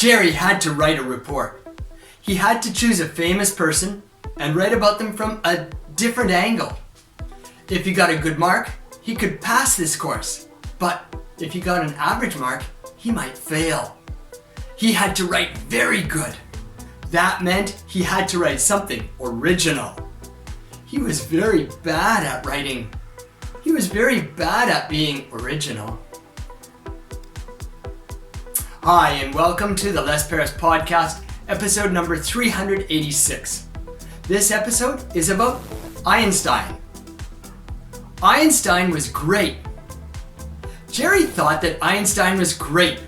Jerry had to write a report. He had to choose a famous person and write about them from a different angle. If he got a good mark, he could pass this course. But if he got an average mark, he might fail. He had to write very good. That meant he had to write something original. He was very bad at writing. He was very bad at being original. Hi, and welcome to the Les Paris Podcast, episode number 386. This episode is about Einstein. Einstein was great. Jerry thought that Einstein was great.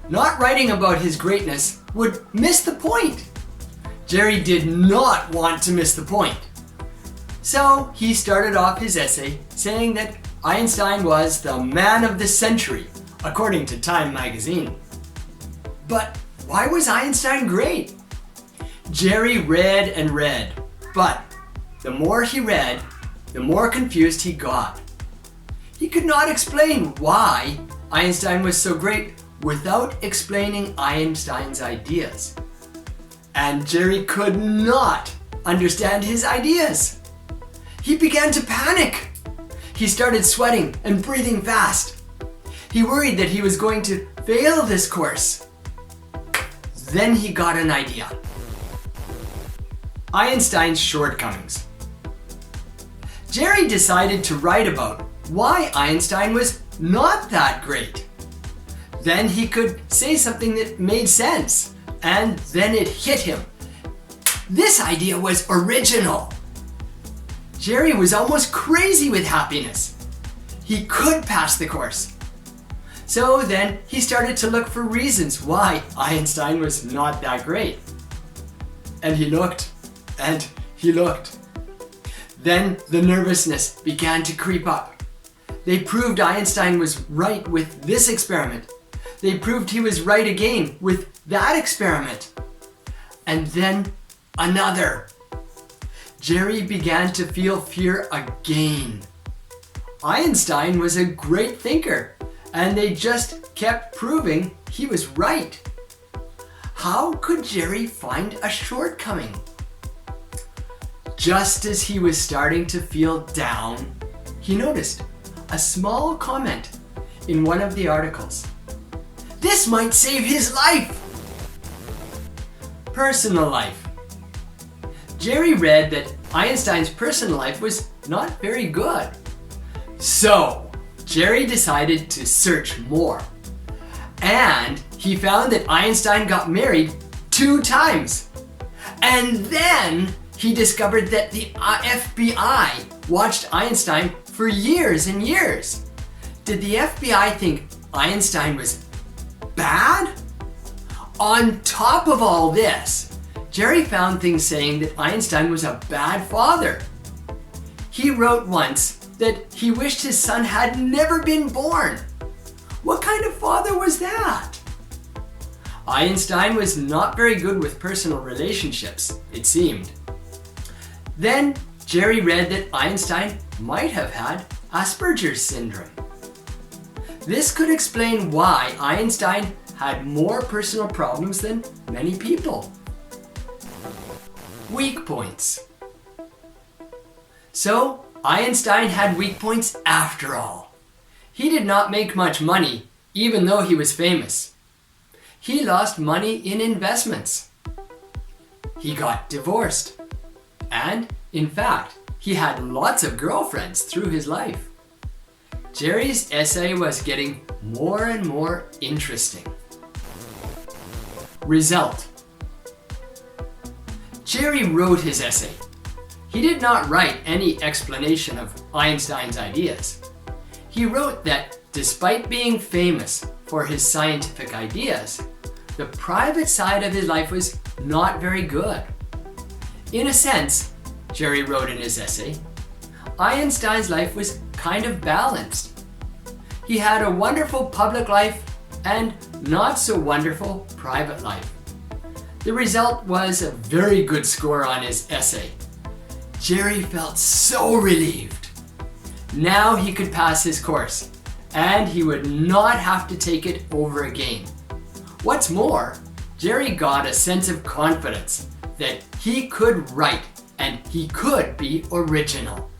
Not writing about his greatness would miss the point. Jerry did not want to miss the point. So he started off his essay saying that Einstein was the man of the century, according to Time magazine. But why was Einstein great? Jerry read and read, but the more he read, the more confused he got. He could not explain why Einstein was so great without explaining Einstein's ideas. And Jerry could not understand his ideas. He began to panic. He started sweating and breathing fast. He worried that he was going to fail this course. Then he got an idea. Einstein's Shortcomings. Jerry decided to write about why Einstein was not that great. Then he could say something that made sense, and then it hit him. This idea was original. Jerry was almost crazy with happiness. He could pass the course. So then he started to look for reasons why Einstein was not that great. And he looked, and he looked. Then the nervousness began to creep up. They proved Einstein was right with this experiment. They proved he was right again with that experiment. And then another. Jerry began to feel fear again. Einstein was a great thinker, and they just kept proving he was right. How could Jerry find a shortcoming? Just as he was starting to feel down, he noticed a small comment in one of the articles. This might save his life! Personal life. Jerry read that Einstein's personal life was not very good. So, Jerry decided to search more. And he found that Einstein got married 2 times. And then he discovered that the FBI watched Einstein for years and years. Did the FBI think Einstein was bad? On top of all this, Jerry found things saying that Einstein was a bad father. He wrote once that he wished his son had never been born. What kind of father was that? Einstein was not very good with personal relationships, it seemed. Then Jerry read that Einstein might have had Asperger's syndrome. This could explain why Einstein had more personal problems than many people. Weak points. So, Einstein had weak points after all. He did not make much money, even though he was famous. He lost money in investments. He got divorced. And, in fact, he had lots of girlfriends through his life. Jerry's essay was getting more and more interesting. Result. Jerry wrote his essay. He did not write any explanation of Einstein's ideas. He wrote that despite being famous for his scientific ideas, the private side of his life was not very good. In a sense, Jerry wrote in his essay, Einstein's life was kind of balanced. He had a wonderful public life and not so wonderful private life. The result was a very good score on his essay. Jerry felt so relieved. Now he could pass his course, and he would not have to take it over again. What's more, Jerry got a sense of confidence that he could write and he could be original.